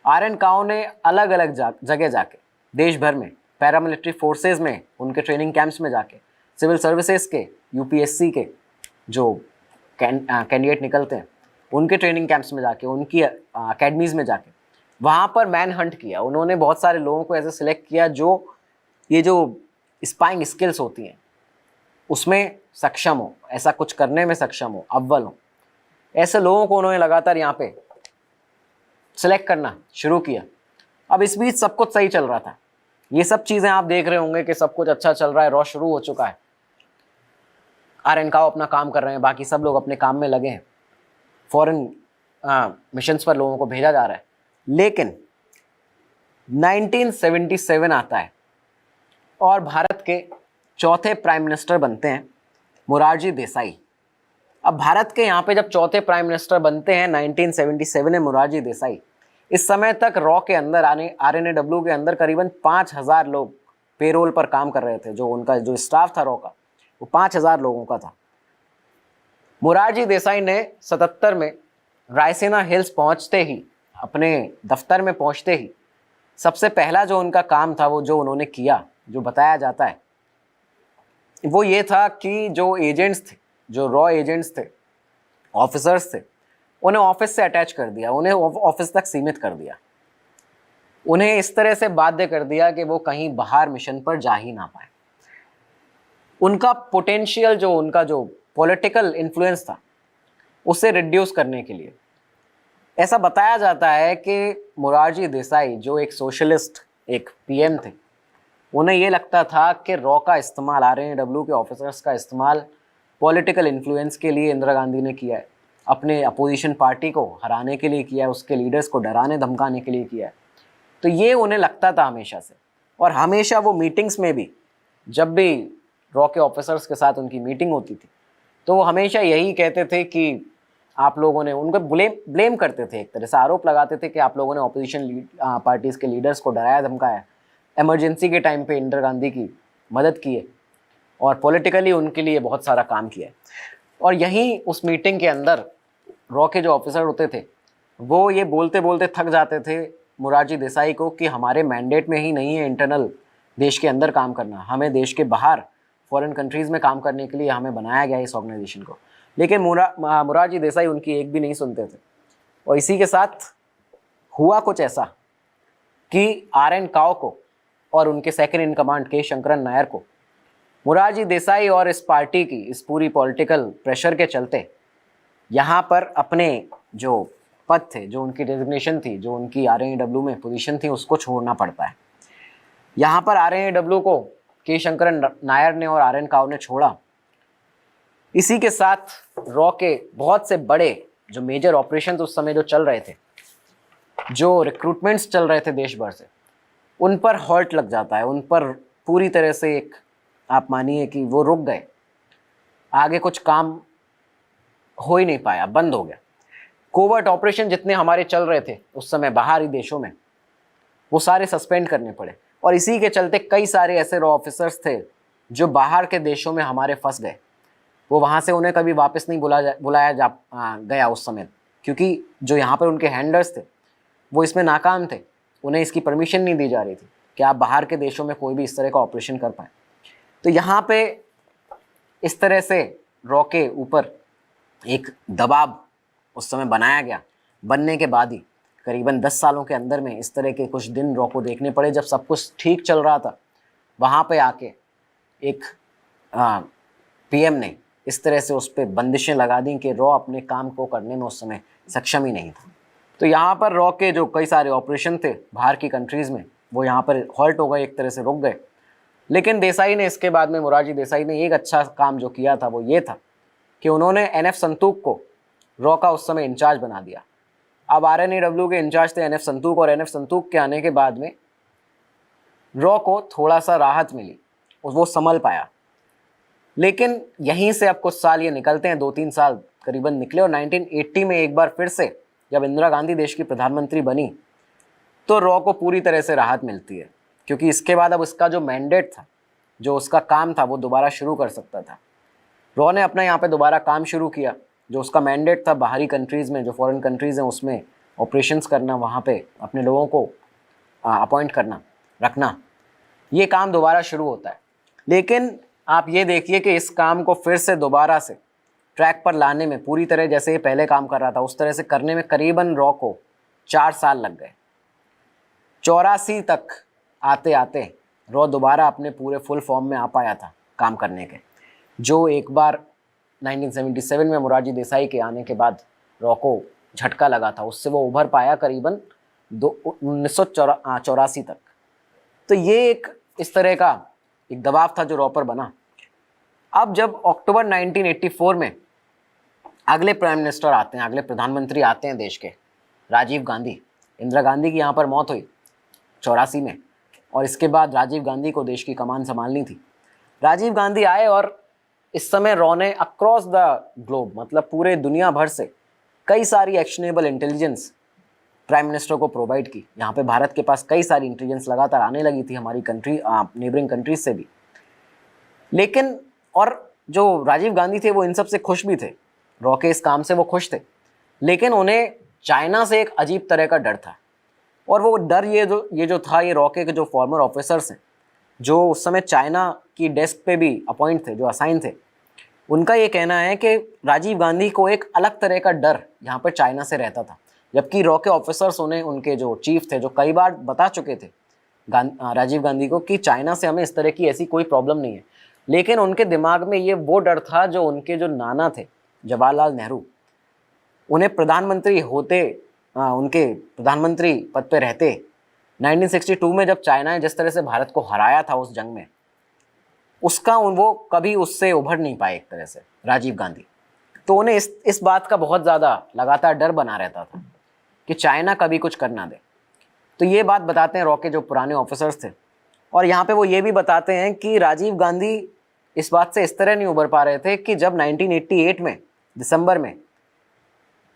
RN काओ ने अलग अलग जगह जाके देश भर में पैरामिलिट्री फोर्सेस में, उनके ट्रेनिंग कैंप्स में जाके, सिविल सर्विसेज के, UPSC के जो कैंडिडेट निकलते हैं उनके ट्रेनिंग कैंप्स में जाके, उनकी अकेडमीज़ में जाके वहाँ पर मैन हंट किया। उन्होंने बहुत सारे लोगों को ऐसे सिलेक्ट किया जो ये जो स्पाइंग स्किल्स होती हैं उसमें सक्षम हो, ऐसा कुछ करने में सक्षम हो, अव्वल हो। ऐसे लोगों को उन्होंने लगातार यहाँ पे सिलेक्ट करना शुरू किया। अब इस बीच सब कुछ सही चल रहा था, ये सब चीज़ें आप देख रहे होंगे कि सब कुछ अच्छा चल रहा है, रॉ शुरू हो चुका है, RN काओ अपना काम कर रहे हैं, बाकी सब लोग अपने काम में लगे हैं, फॉरेन मिशंस पर लोगों को भेजा जा रहा है। लेकिन 1977 आता है और भारत के चौथे प्राइम मिनिस्टर बनते हैं मोरारजी देसाई। अब भारत के यहाँ पे जब चौथे प्राइम मिनिस्टर बनते हैं 1977 में मोरारजी देसाई, इस समय तक रॉ के अंदर RNAW के अंदर करीबन 5000 लोग पेरोल पर काम कर रहे थे। जो उनका जो स्टाफ था रॉ का वो 5000 लोगों का था। मोरारजी देसाई ने 77 में रायसीना हिल्स पहुँचते ही, अपने दफ्तर में पहुँचते ही सबसे पहला जो उनका काम था, वो जो उन्होंने किया, जो बताया जाता है वो ये था कि जो एजेंट्स थे, जो रॉ एजेंट्स थे, ऑफिसर्स थे, उन्हें ऑफिस से अटैच कर दिया, उन्हें ऑफिस तक सीमित कर दिया, उन्हें इस तरह से बाध्य कर दिया कि वो कहीं बाहर मिशन पर जा ही ना पाए। उनका पोटेंशियल, जो उनका जो पॉलिटिकल इन्फ्लुएंस था, उसे रिड्यूस करने के लिए ऐसा बताया जाता है कि मोरारजी देसाई जो एक सोशलिस्ट, एक PM थे, उन्हें ये लगता था कि रॉ का इस्तेमाल, RNAW के ऑफिसर्स का इस्तेमाल पॉलिटिकल इन्फ्लुएंस के लिए इंदिरा गांधी ने किया है, अपने अपोजिशन पार्टी को हराने के लिए किया है, उसके लीडर्स को डराने धमकाने के लिए किया है। तो ये उन्हें लगता था हमेशा से, और हमेशा वो मीटिंग्स में भी, जब भी रॉ के ऑफिसर्स के साथ उनकी मीटिंग होती थी तो वो हमेशा यही कहते थे कि आप लोगों ने, उनको ब्लेम करते थे, एक तरह से आरोप लगाते थे कि आप लोगों ने अपोजिशन पार्टीज़ के लीडर्स को डराया धमकाया, इमरजेंसी के टाइम पे इंदिरा गांधी की मदद की है और पॉलिटिकली उनके लिए बहुत सारा काम किया है। और यहीं उस मीटिंग के अंदर रॉ के जो ऑफिसर होते थे वो ये बोलते बोलते थक जाते थे मोरारजी देसाई को कि हमारे मैंडेट में ही नहीं है इंटरनल देश के अंदर काम करना, हमें देश के बाहर फॉरेन कंट्रीज़ में काम करने के लिए हमें बनाया गया इस ऑर्गेनाइजेशन को। लेकिन मोरारजी देसाई उनकी एक भी नहीं सुनते थे। और इसी के साथ हुआ कुछ ऐसा कि RN काओ को और उनके सेकंड इन कमांड के शंकरन नायर को मोरारजी देसाई और इस पार्टी की, इस पूरी पॉलिटिकल प्रेशर के चलते यहाँ पर अपने जो पद थे, जो उनकी डेजिग्नेशन थी, जो उनकी RNAW में पोजीशन थी, उसको छोड़ना पड़ता है। यहाँ पर RNAW को के शंकरन नायर ने और RN काओ ने छोड़ा। इसी के साथ रॉ के बहुत से बड़े जो मेजर ऑपरेशन उस समय जो चल रहे थे, जो रिक्रूटमेंट्स चल रहे थे देश भर से, उन पर हॉल्ट लग जाता है, उन पर पूरी तरह से एक आप मानिए कि वो रुक गए, आगे कुछ काम हो ही नहीं पाया, बंद हो गया। कोवर्ट ऑपरेशन जितने हमारे चल रहे थे उस समय बाहरी देशों में, वो सारे सस्पेंड करने पड़े, और इसी के चलते कई सारे ऐसे रॉ ऑफिसर्स थे जो बाहर के देशों में हमारे फंस गए। वो वहाँ से उन्हें कभी वापस नहीं बुलाया गया उस समय, क्योंकि जो यहाँ पर उनके हैंडलर्स थे वो इसमें नाकाम थे, उन्हें इसकी परमिशन नहीं दी जा रही थी कि आप बाहर के देशों में कोई भी इस तरह का ऑपरेशन कर पाएँ। तो यहाँ पे इस तरह से रॉ के ऊपर एक दबाव उस समय बनाया गया। बनने के बाद ही करीबन 10 सालों के अंदर में इस तरह के कुछ दिन रॉ को देखने पड़े, जब सब कुछ ठीक चल रहा था, वहाँ पे आके एक पीएम ने इस तरह से उस पर बंदिशें लगा दी कि रॉ अपने काम को करने में उस समय सक्षम ही नहीं था। तो यहाँ पर रॉ के जो कई सारे ऑपरेशन थे बाहर की कंट्रीज़ में, वो यहाँ पर हॉल्ट हो गए, एक तरह से रुक गए। लेकिन देसाई ने इसके बाद में, मोरारजी देसाई ने एक अच्छा काम जो किया था वो ये था कि उन्होंने NF संतूक को रॉ का उस समय इंचार्ज बना दिया। अब RNAW के इंचार्ज थे NF संतूक, और NF संतूक के आने के बाद में रॉ को थोड़ा सा राहत मिली, वो संभल पाया। लेकिन यहीं से अब कुछ साल ये निकलते हैं, 2-3 साल करीबन निकले, और 1980 में एक बार फिर से जब इंदिरा गांधी देश की प्रधानमंत्री बनी तो रॉ को पूरी तरह से राहत मिलती है, क्योंकि इसके बाद अब उसका जो मैंडेट था, जो उसका काम था, वो दोबारा शुरू कर सकता था। रॉ ने अपना यहाँ पे दोबारा काम शुरू किया। जो उसका मैंडेट था बाहरी कंट्रीज़ में, जो फॉरेन कंट्रीज़ हैं, उसमें ऑपरेशंस करना, वहाँ पे अपने लोगों को अपॉइंट करना, रखना, ये काम दोबारा शुरू होता है। लेकिन आप ये देखिए कि इस काम को फिर से दोबारा से ट्रैक पर लाने में, पूरी तरह जैसे ये पहले काम कर रहा था उस तरह से करने में करीबन रॉ को 4 साल लग गए। 84 तक आते आते रॉ दोबारा अपने पूरे फुल फॉर्म में आ पाया था काम करने के। जो एक बार 1977 में मोरारजी देसाई के आने के बाद रॉ को झटका लगा था, उससे वो उभर पाया करीबन 1984 तक। तो ये एक इस तरह का एक दबाव था जो रॉ पर बना। अब जब अक्टूबर 1984 में अगले प्राइम मिनिस्टर आते हैं, अगले प्रधानमंत्री आते हैं देश के, राजीव गांधी। इंदिरा गांधी की यहाँ पर मौत हुई 84 में, और इसके बाद राजीव गांधी को देश की कमान संभालनी थी। राजीव गांधी आए, और इस समय रॉ ने अक्रॉस द ग्लोब, मतलब पूरे दुनिया भर से कई सारी एक्शनेबल इंटेलिजेंस प्राइम मिनिस्टर को प्रोवाइड की। यहाँ पे भारत के पास कई सारी इंटेलिजेंस लगातार आने लगी थी हमारी कंट्री, नेबरिंग कंट्रीज से भी। लेकिन और जो राजीव गांधी थे वो इन सब से खुश भी थे, रॉ के इस काम से वो खुश थे, लेकिन उन्हें चाइना से एक अजीब तरह का डर था। और वो डर ये जो था, ये रॉ के जो फॉर्मर ऑफिसर्स हैं, जो उस समय चाइना की डेस्क पे भी अपॉइंट थे, जो असाइन थे, उनका ये कहना है कि राजीव गांधी को एक अलग तरह का डर यहाँ पर चाइना से रहता था। जबकि रॉ के ऑफिसर्स उन्हें, उनके जो चीफ थे, जो कई बार बता चुके थे राजीव गांधी को कि चाइना से हमें इस तरह की ऐसी कोई प्रॉब्लम नहीं है, लेकिन उनके दिमाग में ये वो डर था जो उनके जो नाना थे जवाहरलाल नेहरू, उन्हें प्रधानमंत्री होते, उनके प्रधानमंत्री पद पे रहते 1962 में, जब चाइना ने जिस तरह से भारत को हराया था उस जंग में, उसका वो कभी उससे उभर नहीं पाए एक तरह से राजीव गांधी। तो उन्हें इस बात का बहुत ज़्यादा लगातार डर बना रहता था कि चाइना कभी कुछ कर ना दे। तो ये बात बताते हैं रॉ के जो पुराने ऑफिसर्स थे, और यहाँ पे वो ये भी बताते हैं कि राजीव गांधी इस बात से इस तरह नहीं उभर पा रहे थे कि जब 1988 में दिसंबर में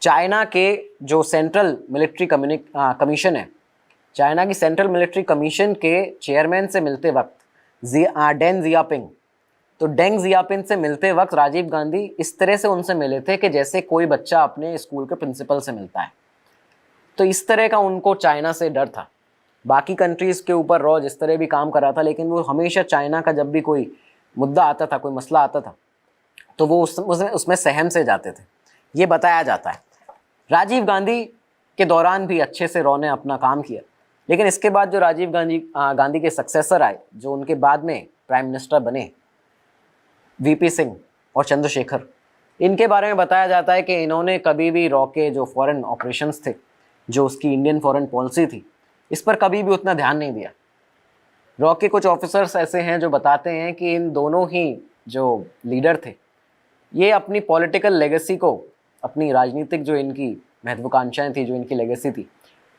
चाइना के जो सेंट्रल मिलिट्री कमीशन है, चाइना की सेंट्रल मिलिट्री कमीशन के चेयरमैन से मिलते वक्त डेंग जियापिंग, तो डेंग जियापिंग से मिलते वक्त राजीव गांधी इस तरह से उनसे मिले थे कि जैसे कोई बच्चा अपने स्कूल के प्रिंसिपल से मिलता है। तो इस तरह का उनको चाइना से डर था। बाकी कंट्रीज़ के ऊपर रॉ जिस तरह भी काम कर रहा था, लेकिन वो हमेशा चाइना का जब भी कोई मुद्दा आता था, कोई मसला आता था, तो वो उसमें सहम से जाते थे, ये बताया जाता है। राजीव गांधी के दौरान भी अच्छे से रॉ ने अपना काम किया, लेकिन इसके बाद जो राजीव गांधी के सक्सेसर आए, जो उनके बाद में प्राइम मिनिस्टर बने, वीपी सिंह और चंद्रशेखर, इनके बारे में बताया जाता है कि इन्होंने कभी भी रॉ के जो फॉरेन ऑपरेशंस थे, जो उसकी इंडियन फॉरेन पॉलिसी थी, इस पर कभी भी उतना ध्यान नहीं दिया। रॉ के कुछ ऑफिसर्स ऐसे हैं जो बताते हैं कि इन दोनों ही जो लीडर थे, ये अपनी पॉलिटिकल लेगेसी को, अपनी राजनीतिक जो इनकी महत्वाकांक्षाएं थी, जो इनकी लेगेसी थी,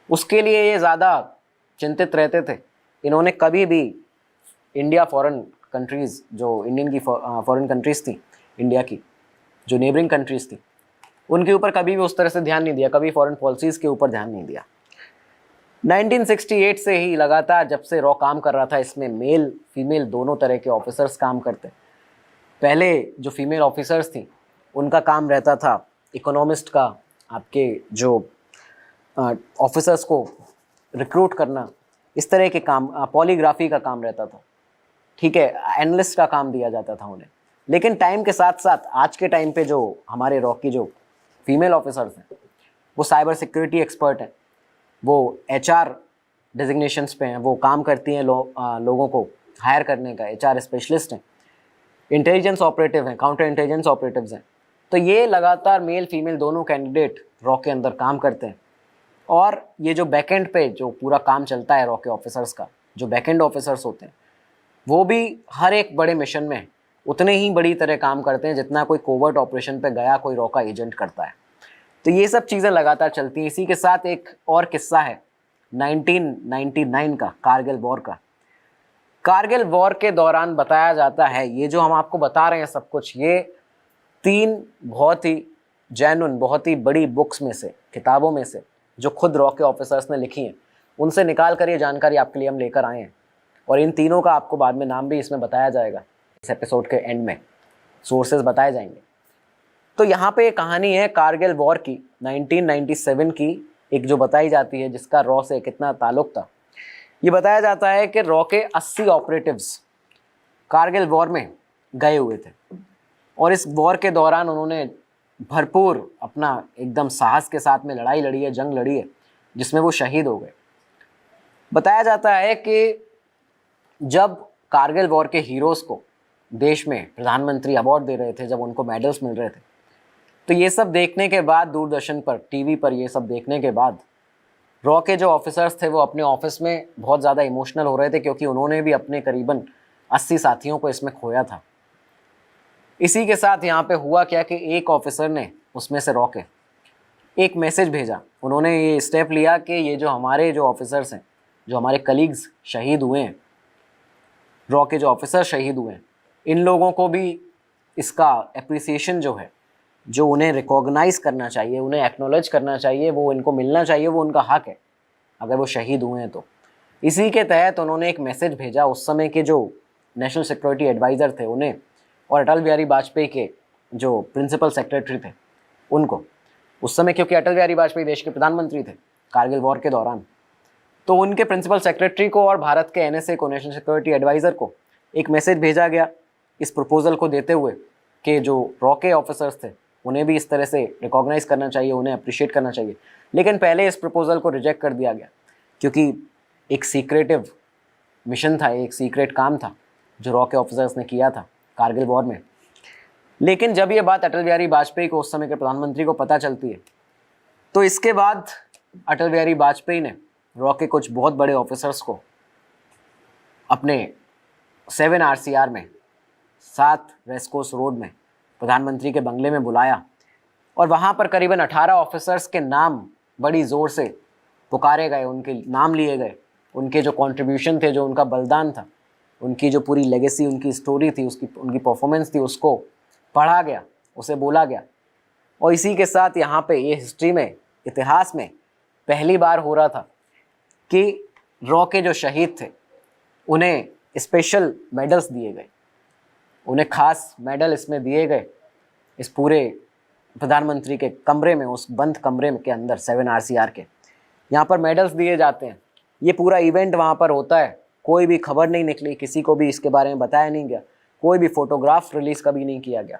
उसके लिए ये ज़्यादा चिंतित रहते थे इन्होंने कभी भी इंडिया फॉरेन कंट्रीज़, जो इंडियन की फॉरेन कंट्रीज़ थी, इंडिया की जो नेबरिंग कंट्रीज़ थी, उनके ऊपर कभी भी उस तरह से ध्यान नहीं दिया, कभी फॉरेन पॉलिसीज़ के ऊपर ध्यान नहीं दिया। 1968 से ही लगातार जब से रॉ काम कर रहा था, इसमें मेल फीमेल दोनों तरह के ऑफिसर्स काम करते। पहले जो फीमेल ऑफिसर्स थी उनका काम रहता था इकोनॉमिस्ट का, आपके जो ऑफिसर्स को रिक्रूट करना, इस तरह के काम, पॉलीग्राफी का काम रहता था, ठीक है, एनालिस्ट का काम दिया जाता था उन्हें। लेकिन टाइम के साथ साथ आज के टाइम पे जो हमारे रॉ की जो फीमेल ऑफिसर्स हैं वो साइबर सिक्योरिटी एक्सपर्ट हैं, वो एचआर डेजिग्नेशंस पे हैं, वो काम करती हैं लोगों को हायर करने का, एचआर स्पेशलिस्ट हैं, इंटेलिजेंस ऑपरेटिव हैं, काउंटर इंटेलिजेंस ऑपरेटिव्स हैं। तो ये लगातार मेल फीमेल दोनों कैंडिडेट रॉ के अंदर काम करते हैं। और ये जो बैकएंड पे जो पूरा काम चलता है रॉ के ऑफिसर्स का, जो बैकएंड ऑफिसर्स होते हैं वो भी हर एक बड़े मिशन में उतने ही बड़ी तरह काम करते हैं जितना कोई कोवर्ट ऑपरेशन पे गया कोई रॉ का एजेंट करता है। तो ये सब चीज़ें लगातार चलती हैं। इसी के साथ एक और किस्सा है 1999 का, कारगिल वॉर का। कारगिल वॉर के दौरान बताया जाता है, ये जो हम आपको बता रहे हैं सब कुछ, ये 3 बहुत ही जेन्युइन, बहुत ही बड़ी बुक्स में से, किताबों में से, जो खुद रॉ के ऑफिसर्स ने लिखी हैं, उनसे निकाल कर ये जानकारी आपके लिए हम लेकर आए हैं। और इन तीनों का आपको बाद में नाम भी इसमें बताया जाएगा, इस एपिसोड के एंड में सोर्सेज बताए जाएंगे। तो यहाँ पे एक कहानी है कारगिल वॉर की, 1997 की, एक जो बताई जाती है जिसका रॉ से कितना ताल्लुक था। ये बताया जाता है कि रॉ के 80 ऑपरेटिव्स कारगिल वॉर में गए हुए थे और इस वॉर के दौरान उन्होंने भरपूर अपना एकदम साहस के साथ में लड़ाई लड़ी है, जंग लड़ी है, जिसमें वो शहीद हो गए। बताया जाता है कि जब कारगिल वॉर के हीरोज़ को देश में प्रधानमंत्री अवार्ड दे रहे थे, जब उनको मेडल्स मिल रहे थे, तो ये सब देखने के बाद, दूरदर्शन पर, टीवी पर ये सब देखने के बाद, रॉ के जो ऑफिसर्स थे वो अपने ऑफिस में बहुत ज़्यादा इमोशनल हो रहे थे, क्योंकि उन्होंने भी अपने करीबन 80 साथियों को इसमें खोया था। इसी के साथ यहाँ पे हुआ क्या कि एक ऑफिसर ने उसमें से रॉ के एक मैसेज भेजा। उन्होंने ये स्टेप लिया कि ये जो हमारे जो ऑफिसर्स हैं, जो हमारे कलीग्स शहीद हुए हैं, रॉ के जो ऑफिसर शहीद हुए हैं, इन लोगों को भी इसका एप्रिसिएशन जो है, जो उन्हें रिकॉग्नाइज करना चाहिए, उन्हें एक्नॉलेज करना चाहिए, वो इनको मिलना चाहिए, वो उनका हक है अगर वो शहीद हुए हैं तो। इसी के तहत उन्होंने एक मैसेज भेजा उस समय के जो नेशनल सिक्योरिटी एडवाइज़र थे उन्हें, और अटल बिहारी वाजपेयी के जो प्रिंसिपल सेक्रेटरी थे उनको, उस समय क्योंकि अटल बिहारी वाजपेयी देश के प्रधानमंत्री थे कारगिल वॉर के दौरान, तो उनके प्रिंसिपल सेक्रेटरी को और भारत के एनएसए को, नेशनल सिक्योरिटी एडवाइज़र को, एक मैसेज भेजा गया इस प्रपोज़ल को देते हुए कि जो रॉ के ऑफिसर्स थे उन्हें भी इस तरह से रिकॉग्नाइज़ करना चाहिए, उन्हें अप्रिशिएट करना चाहिए। लेकिन पहले इस प्रपोज़ल को रिजेक्ट कर दिया गया, क्योंकि एक सीक्रेटिव मिशन था, एक सीक्रेट काम था जो रॉ के ऑफिसर्स ने किया था कारगिल वॉर में। लेकिन जब ये बात अटल बिहारी वाजपेयी को, उस समय के प्रधानमंत्री को, पता चलती है, तो इसके बाद अटल बिहारी वाजपेयी ने रॉ के कुछ बहुत बड़े ऑफिसर्स को अपने 7 RCR में, 7 रेसकोर्स रोड में, प्रधानमंत्री के बंगले में बुलाया और वहाँ पर करीबन 18 ऑफिसर्स के नाम बड़ी ज़ोर से पुकारे गए, उनके नाम लिए गए, उनके जो कंट्रीब्यूशन थे, जो उनका बलिदान था, उनकी जो पूरी लेगेसी, उनकी स्टोरी थी, उनकी परफॉर्मेंस थी, उसको पढ़ा गया, उसे बोला गया। और इसी के साथ यहाँ पे ये हिस्ट्री में, इतिहास में पहली बार हो रहा था कि रॉ के जो शहीद थे उन्हें स्पेशल मेडल्स दिए गए, उन्हें खास मेडल इसमें दिए गए, इस पूरे प्रधानमंत्री के कमरे में, उस बंद कमरे के अंदर 7 RCR के, यहाँ पर मेडल्स दिए जाते हैं। ये पूरा इवेंट वहाँ पर होता है, कोई भी खबर नहीं निकली, किसी को भी इसके बारे में बताया नहीं गया, कोई भी फोटोग्राफ रिलीज़ कभी नहीं किया गया।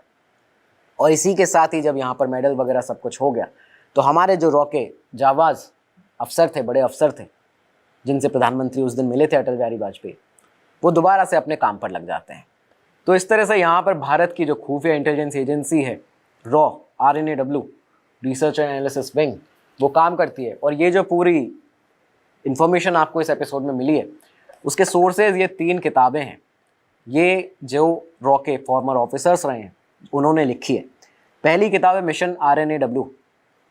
और इसी के साथ ही जब यहाँ पर मेडल वगैरह सब कुछ हो गया, तो हमारे जो रॉ के जाबाज अफसर थे, बड़े अफसर थे, जिनसे प्रधानमंत्री उस दिन मिले थे अटल बिहारी वाजपेयी, वो दोबारा से अपने काम पर लग जाते हैं। तो इस तरह से यहाँ पर भारत की जो खुफिया इंटेलिजेंस एजेंसी है raw, RNAW, research and analysis wing, वो काम करती है। और ये जो पूरी इन्फॉर्मेशन आपको इस एपिसोड में मिली है, उसके सोर्सेज ये 3 किताबें हैं, ये जो रॉ के फॉर्मर ऑफिसर्स रहे हैं उन्होंने लिखी है। पहली किताब है मिशन RNAW,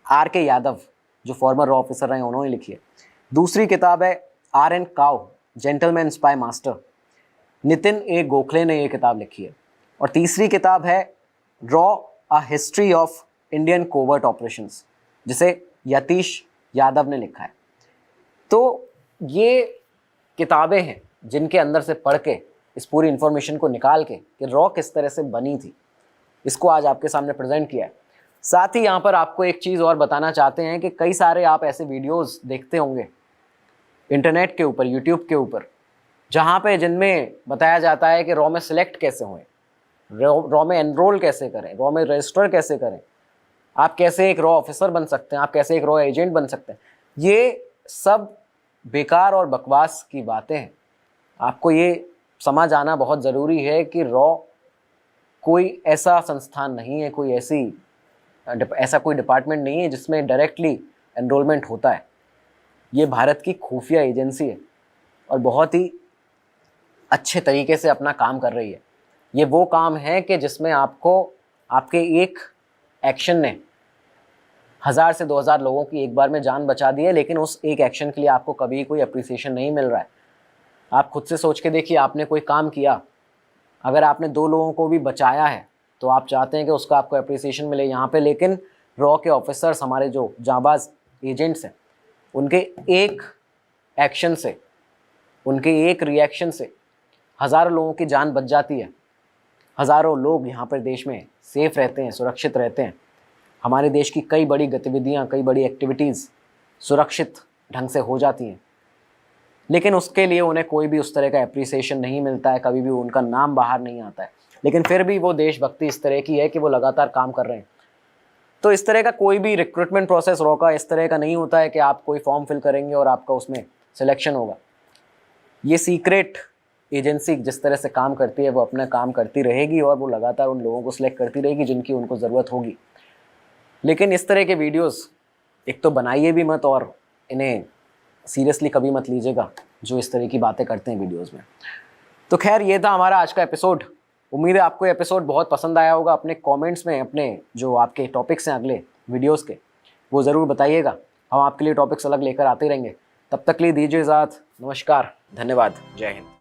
RK यादव, जो फॉर्मर रॉ ऑफिसर रहे हैं, उन्होंने लिखी है। दूसरी किताब है RN काव, जेंटलमैन स्पाई मास्टर, नितिन ए गोखले ने ये किताब लिखी है। और तीसरी किताब है raw a history of Indian covert operations, जिसे यतीश यादव ने लिखा है। तो ये किताबें हैं जिनके अंदर से पढ़ के इस पूरी इन्फॉर्मेशन को निकाल के कि रॉ किस तरह से बनी थी, इसको आज आपके सामने प्रेजेंट किया है। साथ ही यहाँ पर आपको एक चीज़ और बताना चाहते हैं कि कई सारे आप ऐसे वीडियोस देखते होंगे इंटरनेट के ऊपर, यूट्यूब के ऊपर, जहाँ पे जिनमें बताया जाता है कि रॉ में सिलेक्ट कैसे हुए, रॉ में एनरोल कैसे करें, रॉ में रजिस्टर कैसे करें, आप कैसे एक रॉ ऑफिसर बन सकते हैं, आप कैसे एक रॉ एजेंट बन सकते हैं। ये सब बेकार और बकवास की बातें हैं। आपको ये समझ आना बहुत ज़रूरी है कि रॉ कोई ऐसा संस्थान नहीं है, कोई ऐसा कोई डिपार्टमेंट नहीं है जिसमें डायरेक्टली एनरोलमेंट होता है। ये भारत की खुफिया एजेंसी है और बहुत ही अच्छे तरीके से अपना काम कर रही है। ये वो काम है कि जिसमें आपको आपके एक एक्शन ने 1000 से 2000 लोगों की एक बार में जान बचा दी है, लेकिन उस एक एक्शन के लिए आपको कभी कोई अप्रिसिएशन नहीं मिल रहा है। आप खुद से सोच के देखिए, आपने कोई काम किया, अगर आपने 2 लोगों को भी बचाया है तो आप चाहते हैं कि उसका आपको अप्रिसिएशन मिले यहाँ पे, लेकिन रॉ के ऑफिसर्स, हमारे जो जांबाज एजेंट्स हैं, उनके एक एक्शन से, उनके एक रिएक्शन से हज़ारों लोगों की जान बच जाती है। हज़ारों लोग यहाँ पर देश में सेफ रहते हैं, सुरक्षित रहते हैं। हमारे देश की कई बड़ी गतिविधियाँ, कई बड़ी एक्टिविटीज़ सुरक्षित ढंग से हो जाती हैं, लेकिन उसके लिए उन्हें कोई भी उस तरह का एप्रिसिएशन नहीं मिलता है, कभी भी उनका नाम बाहर नहीं आता है। लेकिन फिर भी वो देशभक्ति इस तरह की है कि वो लगातार काम कर रहे हैं। तो इस तरह का कोई भी रिक्रूटमेंट प्रोसेस रॉ का इस तरह का नहीं होता है कि आप कोई फॉर्म फिल करेंगे और आपका उसमें सिलेक्शन होगा। ये सीक्रेट एजेंसी जिस तरह से काम करती है वो अपना काम करती रहेगी और वो लगातार उन लोगों को सिलेक्ट करती रहेगी जिनकी उनको ज़रूरत होगी। लेकिन इस तरह के वीडियोस एक तो बनाइए भी मत और इन्हें सीरियसली कभी मत लीजिएगा जो इस तरह की बातें करते हैं वीडियोस में। तो खैर, ये था हमारा आज का एपिसोड। उम्मीद है आपको ये एपिसोड बहुत पसंद आया होगा। अपने कमेंट्स में अपने जो आपके टॉपिक्स हैं अगले वीडियोस के, वो ज़रूर बताइएगा। हम आपके लिए टॉपिक्स अलग लेकर आते रहेंगे। तब तक के लिए दीजिए इजाज़त। नमस्कार, धन्यवाद, जय हिंद।